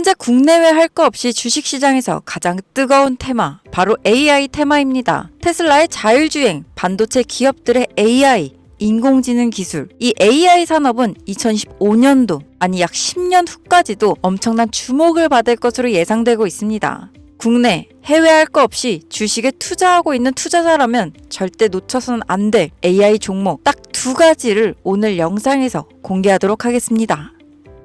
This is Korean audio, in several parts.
현재 국내외 할 거 없이 주식시장에서 가장 뜨거운 테마, 바로 AI 테마입니다. 테슬라의 자율주행, 반도체 기업들의 AI, 인공지능 기술. 이 AI 산업은 2025년도, 아니 약 10년 후까지도 엄청난 주목을 받을 것으로 예상되고 있습니다. 국내, 해외 할 거 없이 주식에 투자하고 있는 투자자라면 절대 놓쳐서는 안 될 AI 종목 딱 2가지를 오늘 영상에서 공개하도록 하겠습니다.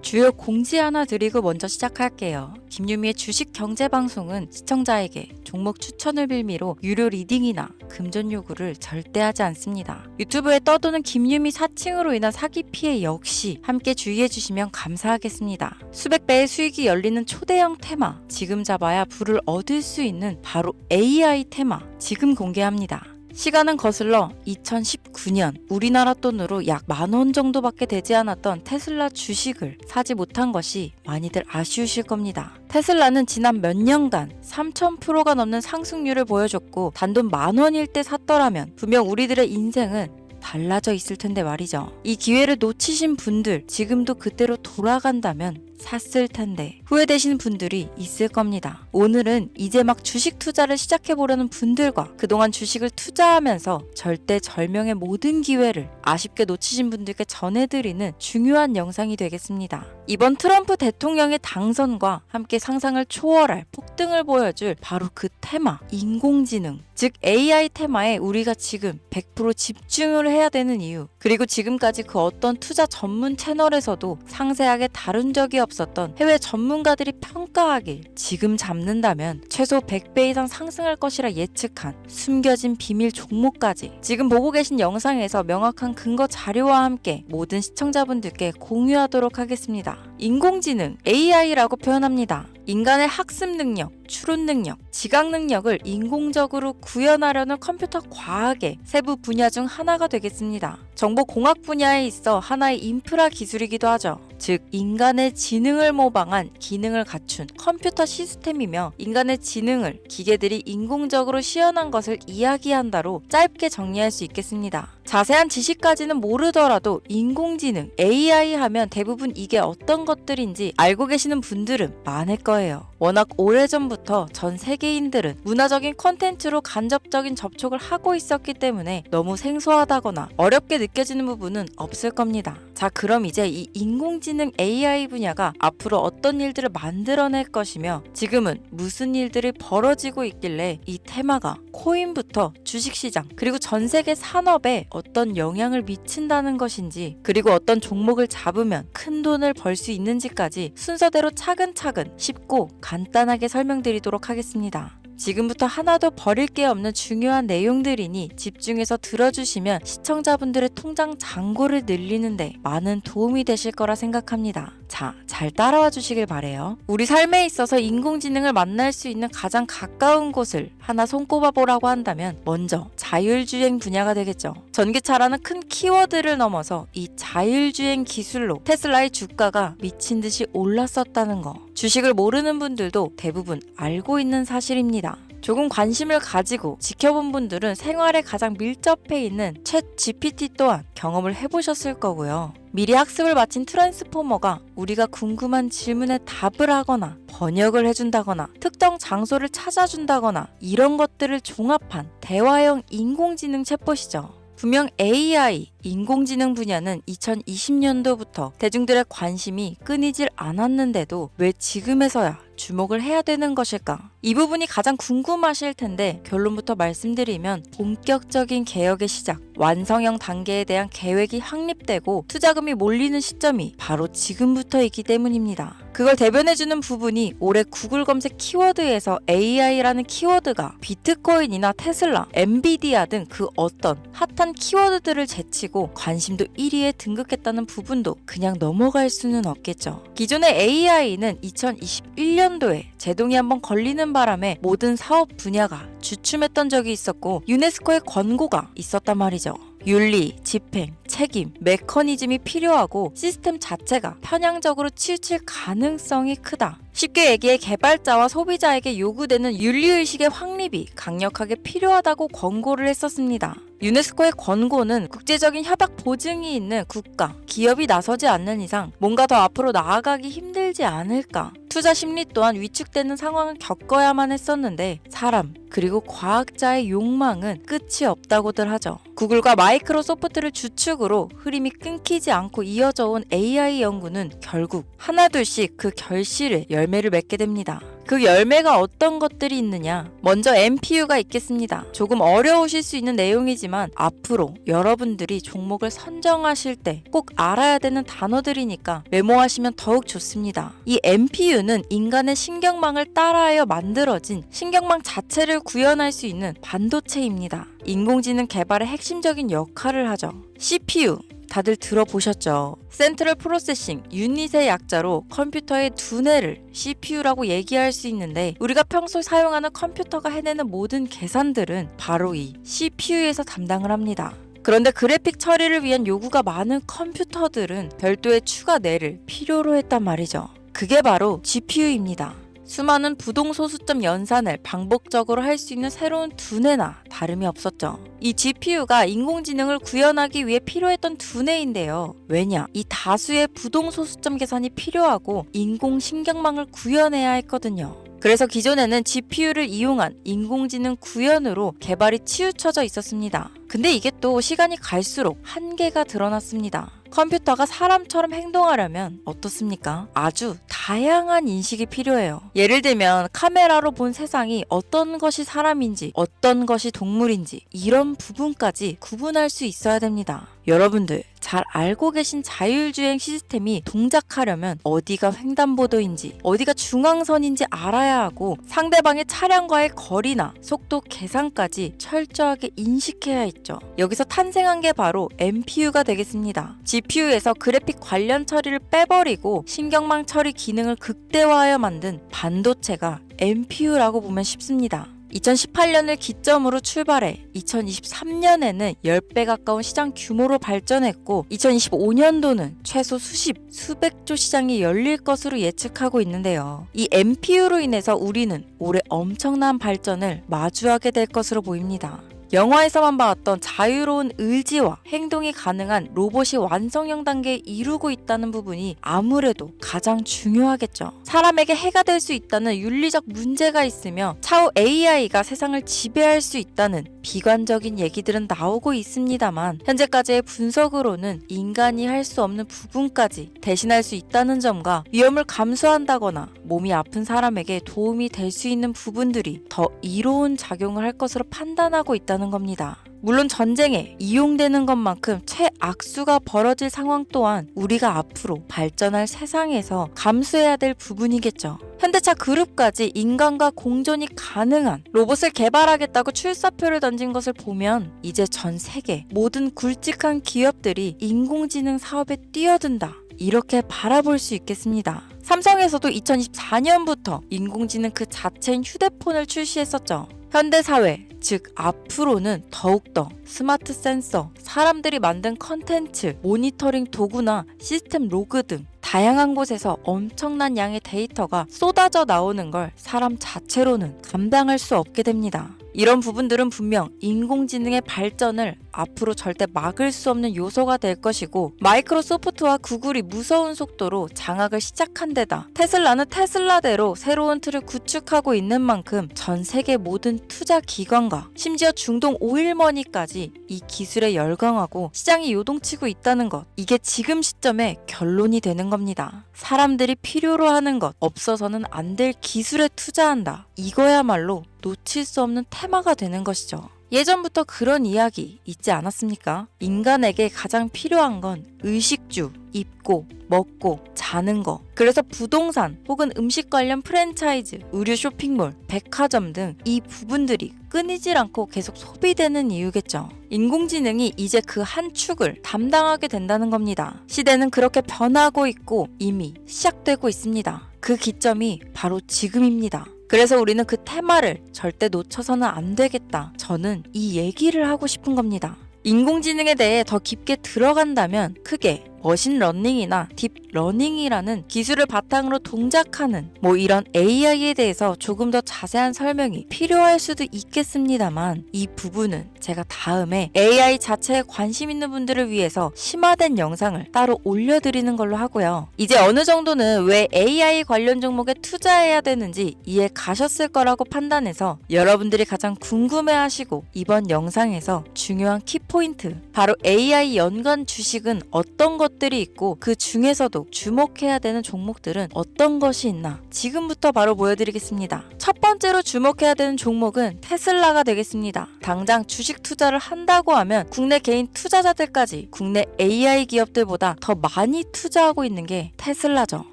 주요 공지 하나 드리고 먼저 시작할게요. 김유미의 주식 경제 방송은 시청자에게 종목 추천을 빌미로 유료 리딩이나 금전 요구를 절대 하지 않습니다. 유튜브에 떠도는 김유미 사칭으로 인한 사기 피해 역시 함께 주의해 주시면 감사하겠습니다. 수백 배의 수익이 열리는 초대형 테마, 지금 잡아야 부를 얻을 수 있는 바로 AI 테마, 지금 공개합니다. 시간은 거슬러 2019년 우리나라 돈으로 약 10,000원 정도밖에 되지 않았던 테슬라 주식을 사지 못한 것이 많이들 아쉬우실 겁니다. 테슬라는 지난 몇 년간 3000%가 넘는 상승률을 보여줬고 단돈 10,000원일 때 샀더라면 분명 우리들의 인생은 달라져 있을 텐데 말이죠. 이 기회를 놓치신 분들, 지금도 그때로 돌아간다면 샀을 텐데 후회되시는 분들이 있을 겁니다. 오늘은 이제 막 주식 투자를 시작해보려는 분들과 그동안 주식을 투자하면서 절대절명의 모든 기회를 아쉽게 놓치신 분들께 전해드리는 중요한 영상이 되겠습니다. 이번 트럼프 대통령의 당선과 함께 상상을 초월할 폭등을 보여줄 바로 그 테마, 인공지능, 즉 AI 테마에 우리가 지금 100% 집중을 해야 되는 이유, 그리고 지금까지 그 어떤 투자 전문 채널에서도 상세하게 다룬 적이 없었던 해외 전문가들이 평가하길 지금 잡는다면 최소 100배 이상 상승할 것이라 예측한 숨겨진 비밀 종목까지 지금 보고 계신 영상에서 명확한 근거 자료와 함께 모든 시청자분들께 공유하도록 하겠습니다. 인공지능, AI라고 표현합니다. 인간의 학습 능력, 추론 능력, 지각 능력을 인공적으로 구현하려는 컴퓨터 과학의 세부 분야 중 하나가 되겠습니다. 정보공학 분야에 있어 하나의 인프라 기술이기도 하죠. 즉 인간의 지능을 모방한 기능을 갖춘 컴퓨터 시스템이며 인간의 지능을 기계들이 인공적으로 시연한 것을 이야기한다로 짧게 정리할 수 있겠습니다. 자세한 지식까지는 모르더라도 인공지능, AI 하면 대부분 이게 어떤 것들인지 알고 계시는 분들은 많을 거예요. 워낙 오래전부터 전 세계인들은 문화적인 콘텐츠로 간접적인 접촉을 하고 있었기 때문에 너무 생소하다거나 어렵게 느껴지는 부분은 없을 겁니다. 자, 그럼 이제 이 인공지능 AI 분야가 앞으로 어떤 일들을 만들어낼 것이며 지금은 무슨 일들이 벌어지고 있길래 이 테마가 코인부터 주식시장 그리고 전 세계 산업에 어떤 영향을 미친다는 것인지, 그리고 어떤 종목을 잡으면 큰 돈을 벌 수 있는지까지 순서대로 차근차근 쉽고 간단하게 설명드리도록 하겠습니다. 지금부터 하나도 버릴 게 없는 중요한 내용들이니 집중해서 들어주시면 시청자분들의 통장 잔고를 늘리는데 많은 도움이 되실 거라 생각합니다. 자, 잘 따라와 주시길 바래요. 우리 삶에 있어서 인공지능을 만날 수 있는 가장 가까운 곳을 하나 손꼽아 보라고 한다면 먼저 자율주행 분야가 되겠죠. 전기차라는 큰 키워드를 넘어서 이 자율주행 기술로 테슬라의 주가가 미친 듯이 올랐었다는 거, 주식을 모르는 분들도 대부분 알고 있는 사실입니다. 조금 관심을 가지고 지켜본 분들은 생활에 가장 밀접해 있는 챗 GPT 또한 경험을 해보셨을 거고요. 미리 학습을 마친 트랜스포머가 우리가 궁금한 질문에 답을 하거나 번역을 해준다거나 특정 장소를 찾아준다거나 이런 것들을 종합한 대화형 인공지능 챗봇이죠. 분명 AI, 인공지능 분야는 2020년도부터 대중들의 관심이 끊이질 않았는데도 왜 지금에서야 주목을 해야 되는 것일까? 이 부분이 가장 궁금하실 텐데 결론부터 말씀드리면 본격적인 개혁의 시작, 완성형 단계에 대한 계획이 확립되고 투자금이 몰리는 시점이 바로 지금부터이기 때문입니다. 그걸 대변해주는 부분이 올해 구글 검색 키워드에서 AI라는 키워드가 비트코인이나 테슬라, 엔비디아 등 그 어떤 핫한 키워드들을 제치고 관심도 1위에 등극했다는 부분도 그냥 넘어갈 수는 없겠죠. 기존의 AI는 2021년도에 제동이 한번 걸리는 바람에 모든 사업 분야가 주춤했던 적이 있었고 유네스코의 권고가 있었단 말이죠. 윤리, 집행, 책임, 메커니즘이 필요하고 시스템 자체가 편향적으로 치우칠 가능성이 크다. 쉽게 얘기해 개발자와 소비자에게 요구되는 윤리의식의 확립이 강력하게 필요하다고 권고를 했었습니다. 유네스코의 권고는 국제적인 협약 보증이 있는 국가, 기업이 나서지 않는 이상 뭔가 더 앞으로 나아가기 힘들지 않을까. 투자 심리 또한 위축되는 상황을 겪어야만 했었는데 사람, 그리고 과학자의 욕망은 끝이 없다고들 하죠. 구글과 마이크로소프트를 주축으로 흐름이 끊기지 않고 이어져 온 AI 연구는 결국 하나둘씩 그 결실의 열매를 맺게 됩니다. 그 열매가 어떤 것들이 있느냐? 먼저 NPU가 있겠습니다. 조금 어려우실 수 있는 내용이지만 앞으로 여러분들이 종목을 선정하실 때 꼭 알아야 되는 단어들이니까 메모하시면 더욱 좋습니다. 이 NPU는 인간의 신경망을 따라하여 만들어진 신경망 자체를 구현할 수 있는 반도체입니다. 인공지능 개발의 핵심적인 역할을 하죠. CPU 다들 들어보셨죠? 센트럴 프로세싱 유닛의 약자로 컴퓨터의 두뇌를 CPU라고 얘기할 수 있는데 우리가 평소 사용하는 컴퓨터가 해내는 모든 계산들은 바로 이 CPU에서 담당을 합니다. 그런데 그래픽 처리를 위한 요구가 많은 컴퓨터들은 별도의 추가 뇌를 필요로 했단 말이죠. 그게 바로 GPU입니다. 수많은 부동소수점 연산을 반복적으로 할 수 있는 새로운 두뇌나 다름이 없었죠. 이 GPU가 인공지능을 구현하기 위해 필요했던 두뇌인데요. 왜냐? 이 다수의 부동소수점 계산이 필요하고 인공신경망을 구현해야 했거든요. 그래서 기존에는 GPU를 이용한 인공지능 구현으로 개발이 치우쳐져 있었습니다. 근데 이게 또 시간이 갈수록 한계가 드러났습니다. 컴퓨터가 사람처럼 행동하려면 어떻습니까? 아주 다양한 인식이 필요해요. 예를 들면 카메라로 본 세상이 어떤 것이 사람인지 어떤 것이 동물인지 이런 부분까지 구분할 수 있어야 됩니다. 여러분들 잘 알고 계신 자율주행 시스템이 동작하려면 어디가 횡단보도인지 어디가 중앙선인지 알아야 하고 상대방의 차량과의 거리나 속도 계산까지 철저하게 인식해야 있죠. 여기서 탄생한 게 바로 NPU가 되겠습니다. GPU에서 그래픽 관련 처리를 빼버리고 신경망 처리 기능을 극대화하여 만든 반도체가 NPU라고 보면 쉽습니다. 2018년을 기점으로 출발해 2023년에는 10배 가까운 시장 규모로 발전했고 2025년도는 최소 수백조 시장이 열릴 것으로 예측하고 있는데요. 이 NPU로 인해서 우리는 올해 엄청난 발전을 마주하게 될 것으로 보입니다. 영화에서만 봐왔던 자유로운 의지와 행동이 가능한 로봇이 완성형 단계에 이루고 있다는 부분이 아무래도 가장 중요하겠죠. 사람에게 해가 될 수 있다는 윤리적 문제가 있으며 차후 AI가 세상을 지배할 수 있다는 비관적인 얘기들은 나오고 있습니다만 현재까지의 분석으로는 인간이 할 수 없는 부분까지 대신할 수 있다는 점과 위험을 감수한다거나 몸이 아픈 사람에게 도움이 될 수 있는 부분들이 더 이로운 작용을 할 것으로 판단하고 있다는 겁니다. 물론 전쟁에 이용되는 것만큼 최악수가 벌어질 상황 또한 우리가 앞으로 발전할 세상에서 감수해야 될 부분이겠죠. 현대차 그룹까지 인간과 공존이 가능한 로봇을 개발하겠다고 출사표를 던진 것을 보면 이제 전 세계 모든 굵직한 기업들이 인공지능 사업에 뛰어든다. 이렇게 바라볼 수 있겠습니다. 삼성에서도 2024년부터 인공지능 그 자체인 휴대폰을 출시했었죠. 현대사회, 즉 앞으로는 더욱더 스마트 센서, 사람들이 만든 컨텐츠, 모니터링 도구나 시스템 로그 등 다양한 곳에서 엄청난 양의 데이터가 쏟아져 나오는 걸 사람 자체로는 감당할 수 없게 됩니다. 이런 부분들은 분명 인공지능의 발전을 앞으로 절대 막을 수 없는 요소가 될 것이고 마이크로소프트와 구글이 무서운 속도로 장악을 시작한 데다 테슬라는 테슬라대로 새로운 틀을 구축하고 있는 만큼 전 세계 모든 투자 기관과 심지어 중동 오일머니까지 이 기술에 열광하고 시장이 요동치고 있다는 것, 이게 지금 시점에 결론이 되는 겁니다. 사람들이 필요로 하는 것, 없어서는 안 될 기술에 투자한다. 이거야말로 놓칠 수 없는 테마가 되는 것이죠. 예전부터 그런 이야기 있지 않았습니까? 인간에게 가장 필요한 건 의식주, 입고, 먹고, 자는 거. 그래서 부동산 혹은 음식 관련 프랜차이즈, 의류 쇼핑몰, 백화점 등 이 부분들이 끊이질 않고 계속 소비되는 이유겠죠. 인공지능이 이제 그 한 축을 담당하게 된다는 겁니다. 시대는 그렇게 변하고 있고 이미 시작되고 있습니다. 그 기점이 바로 지금입니다. 그래서 우리는 그 테마를 절대 놓쳐서는 안 되겠다. 저는 이 얘기를 하고 싶은 겁니다. 인공지능에 대해 더 깊게 들어간다면 크게 머신러닝이나 딥러닝이라는 기술을 바탕으로 동작하는 이런 AI에 대해서 조금 더 자세한 설명이 필요할 수도 있겠습니다만 이 부분은 제가 다음에 AI 자체에 관심 있는 분들을 위해서 심화된 영상을 따로 올려드리는 걸로 하고요. 이제 어느 정도는 왜 AI 관련 종목에 투자해야 되는지 이해 가셨을 거라고 판단해서 여러분들이 가장 궁금해하시고 이번 영상에서 중요한 키포인트 바로 AI 연관 주식은 어떤 것들이 있고 그 중에서도 주목해야 되는 종목들은 어떤 것이 있나 지금부터 바로 보여드리겠습니다. 첫 번째로 주목해야 되는 종목은 테슬라가 되겠습니다. 당장 주식 투자를 한다고 하면 국내 개인 투자자들까지 국내 AI 기업들보다 더 많이 투자하고 있는 게 테슬라죠.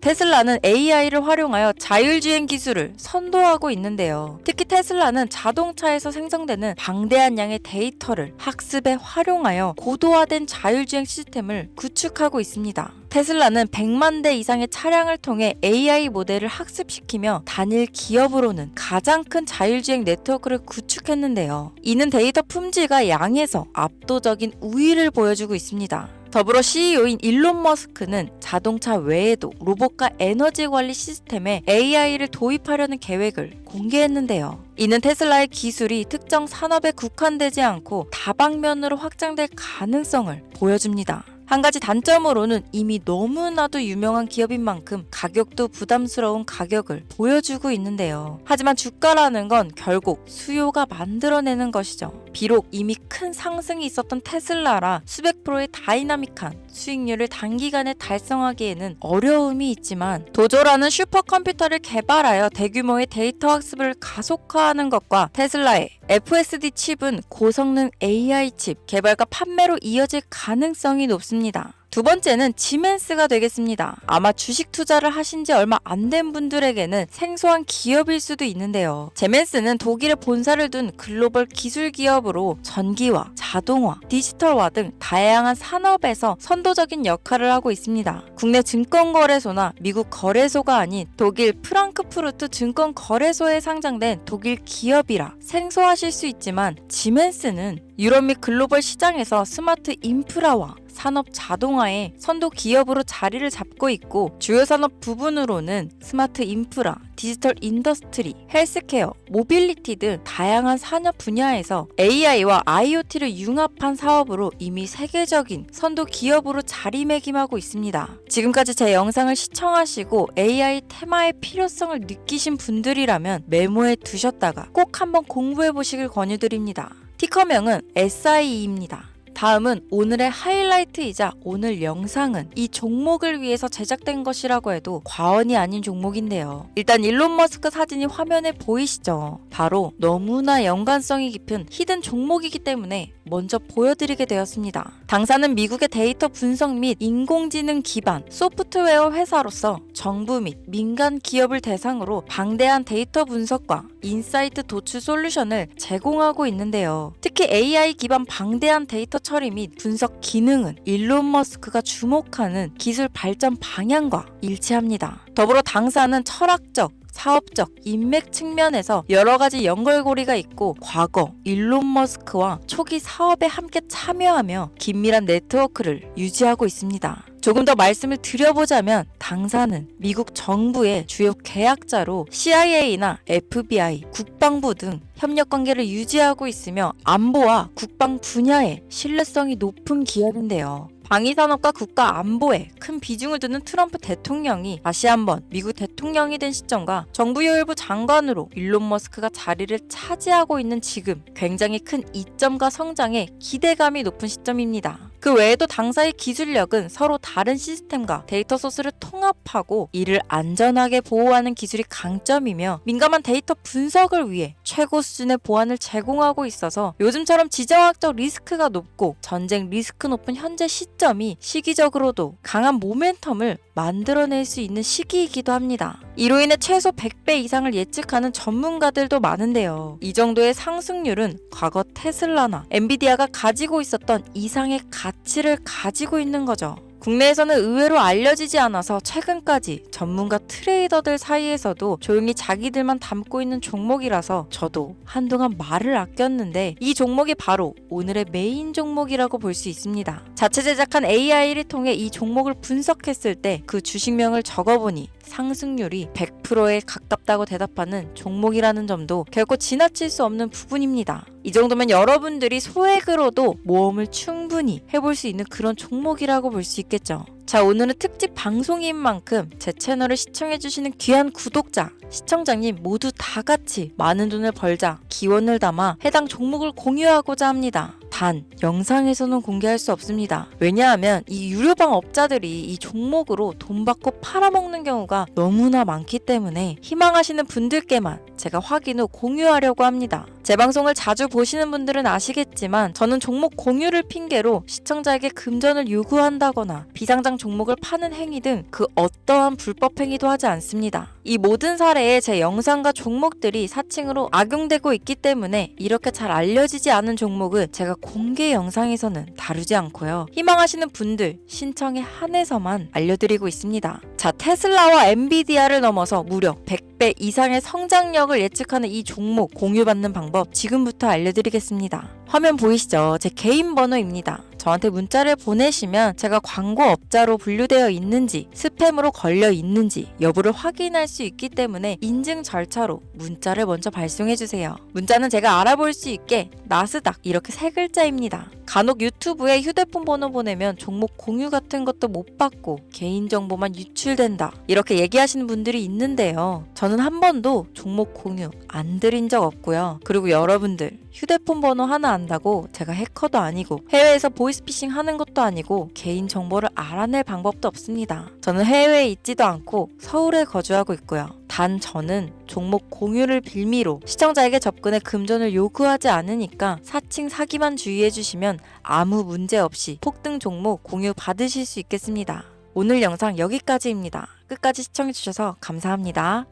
테슬라는 AI를 활용하여 자율주행 기술을 선도하고 있는데요. 특히 테슬라는 자동차에서 생성되는 방대한 양의 데이터를 학습에 활용하여 고도화된 자율주행 시스템을 구축하고 있습니다. 테슬라는 100만 대 이상의 차량을 통해 AI 모델을 학습시키며 단일 기업으로는 가장 큰 자율주행 네트워크를 구축했는데요. 이는 데이터 품질과 양에서 압도적인 우위를 보여주고 있습니다. 더불어 CEO인 일론 머스크는 자동차 외에도 로봇과 에너지 관리 시스템에 AI를 도입하려는 계획을 공개했는데요. 이는 테슬라의 기술이 특정 산업에 국한되지 않고 다방면으로 확장될 가능성을 보여줍니다. 한 가지 단점으로는 이미 너무나도 유명한 기업인 만큼 가격도 부담스러운 가격을 보여주고 있는데요. 하지만 주가라는 건 결국 수요가 만들어내는 것이죠. 비록 이미 큰 상승이 있었던 테슬라라 수백 프로의 다이나믹한 수익률을 단기간에 달성하기에는 어려움이 있지만 도조라는 슈퍼컴퓨터를 개발하여 대규모의 데이터 학습을 가속화하는 것과 테슬라의 FSD 칩은 고성능 AI 칩 개발과 판매로 이어질 가능성이 높습니다. 두 번째는 지멘스가 되겠습니다. 아마 주식 투자를 하신 지 얼마 안 된 분들에게는 생소한 기업일 수도 있는데요. 지멘스는 독일에 본사를 둔 글로벌 기술 기업으로 전기화, 자동화, 디지털화 등 다양한 산업에서 선도적인 역할을 하고 있습니다. 국내 증권거래소나 미국 거래소가 아닌 독일 프랑크푸르트 증권거래소에 상장된 독일 기업이라 생소하실 수 있지만 지멘스는 유럽 및 글로벌 시장에서 스마트 인프라와 산업 자동화의 선도 기업으로 자리를 잡고 있고 주요 산업 부분으로는 스마트 인프라, 디지털 인더스트리, 헬스케어, 모빌리티 등 다양한 산업 분야에서 AI와 IoT를 융합한 사업으로 이미 세계적인 선도 기업으로 자리매김하고 있습니다. 지금까지 제 영상을 시청하시고 AI 테마의 필요성을 느끼신 분들이라면 메모해 두셨다가 꼭 한번 공부해 보시길 권유드립니다. 티커명은 SIE입니다. 다음은 오늘의 하이라이트이자 오늘 영상은 이 종목을 위해서 제작된 것이라고 해도 과언이 아닌 종목인데요. 일단 일론 머스크 사진이 화면에 보이시죠? 바로 너무나 연관성이 깊은 히든 종목이기 때문에 먼저 보여드리게 되었습니다. 당사는 미국의 데이터 분석 및 인공지능 기반 소프트웨어 회사로서 정부 및 민간 기업을 대상으로 방대한 데이터 분석과 인사이트 도출 솔루션을 제공하고 있는데요. 특히 AI 기반 방대한 데이터 처리 및 분석 기능은 일론 머스크가 주목하는 기술 발전 방향과 일치합니다. 더불어 당사는 철학적, 사업적, 인맥 측면에서 여러 가지 연결고리가 있고 과거 일론 머스크와 초기 사업에 함께 참여하며 긴밀한 네트워크를 유지하고 있습니다. 조금 더 말씀을 드려보자면 당사는 미국 정부의 주요 계약자로 CIA나 FBI, 국방부 등 협력 관계를 유지하고 있으며 안보와 국방 분야에 신뢰성이 높은 기업인데요. 방위산업과 국가 안보에 큰 비중을 두는 트럼프 대통령이 다시 한번 미국 대통령이 된 시점과 정부요일부 장관으로 일론 머스크가 자리를 차지하고 있는 지금 굉장히 큰 이점과 성장에 기대감이 높은 시점입니다. 그 외에도 당사의 기술력은 서로 다른 시스템과 데이터 소스를 통합하고 이를 안전하게 보호하는 기술이 강점이며 민감한 데이터 분석을 위해 최고 수준의 보안을 제공하고 있어서 요즘처럼 지정학적 리스크가 높고 전쟁 리스크 높은 현재 시점이 시기적으로도 강한 모멘텀을 만들어낼 수 있는 시기이기도 합니다. 이로 인해 최소 100배 이상을 예측하는 전문가들도 많은데요. 이 정도의 상승률은 과거 테슬라나 엔비디아가 가지고 있었던 이상의 가치를 가지고 있는 거죠. 국내에서는 의외로 알려지지 않아서 최근까지 전문가 트레이더들 사이에서도 조용히 자기들만 담고 있는 종목이라서 저도 한동안 말을 아꼈는데 이 종목이 바로 오늘의 메인 종목이라고 볼 수 있습니다. 자체 제작한 AI를 통해 이 종목을 분석했을 때 그 주식명을 적어보니 상승률이 100%에 가깝다고 대답하는 종목이라는 점도 결코 지나칠 수 없는 부분입니다. 이 정도면 여러분들이 소액으로도 모험을 충분히 해볼 수 있는 그런 종목이라고 볼 수 있겠죠. 자, 오늘은 특집 방송인 만큼 제 채널을 시청해주시는 귀한 구독자, 시청자님 모두 다 같이 많은 돈을 벌자 기원을 담아 해당 종목을 공유하고자 합니다. 단, 영상에서는 공개할 수 없습니다. 왜냐하면 이 유료방 업자들이 이 종목으로 돈 받고 팔아먹는 경우가 너무나 많기 때문에 희망하시는 분들께만 제가 확인 후 공유하려고 합니다. 제 방송을 자주 보시는 분들은 아시겠지만 저는 종목 공유를 핑계로 시청자에게 금전을 요구한다거나 비상장 종목을 파는 행위 등 그 어떠한 불법 행위도 하지 않습니다. 이 모든 사례에 제 영상과 종목들이 사칭으로 악용되고 있기 때문에 이렇게 잘 알려지지 않은 종목은 제가 공개 영상에서는 다루지 않고요. 희망하시는 분들 신청에 한해서만 알려드리고 있습니다. 자, 테슬라와 엔비디아를 넘어서 무려 100배 이상의 성장력을 예측하는 이 종목 공유받는 방법 지금부터 알려드리겠습니다. 화면 보이시죠? 제 개인 번호입니다. 저한테 문자를 보내시면 제가 광고업자로 분류되어 있는지 스팸으로 걸려 있는지 여부를 확인할 수 있기 때문에 인증 절차로 문자를 먼저 발송해주세요. 문자는 제가 알아볼 수 있게 나스닥 이렇게 3글자입니다. 간혹 유튜브에 휴대폰 번호 보내면 종목 공유 같은 것도 못 받고 개인정보만 유출된다 이렇게 얘기하시는 분들이 있는데요. 저는 한 번도 종목 공유 안 드린 적 없고요. 그리고 여러분들 휴대폰 번호 하나 안다고 제가 해커도 아니고 해외에서 보이스피싱 하는 것도 아니고 개인정보를 알아낼 방법도 없습니다. 저는 해외에 있지도 않고 서울에 거주하고 있고요. 단 저는 종목 공유를 빌미로 시청자에게 접근해 금전을 요구하지 않으니까 사칭 사기만 주의해주시면 아무 문제 없이 폭등 종목 공유 받으실 수 있겠습니다. 오늘 영상 여기까지입니다. 끝까지 시청해주셔서 감사합니다.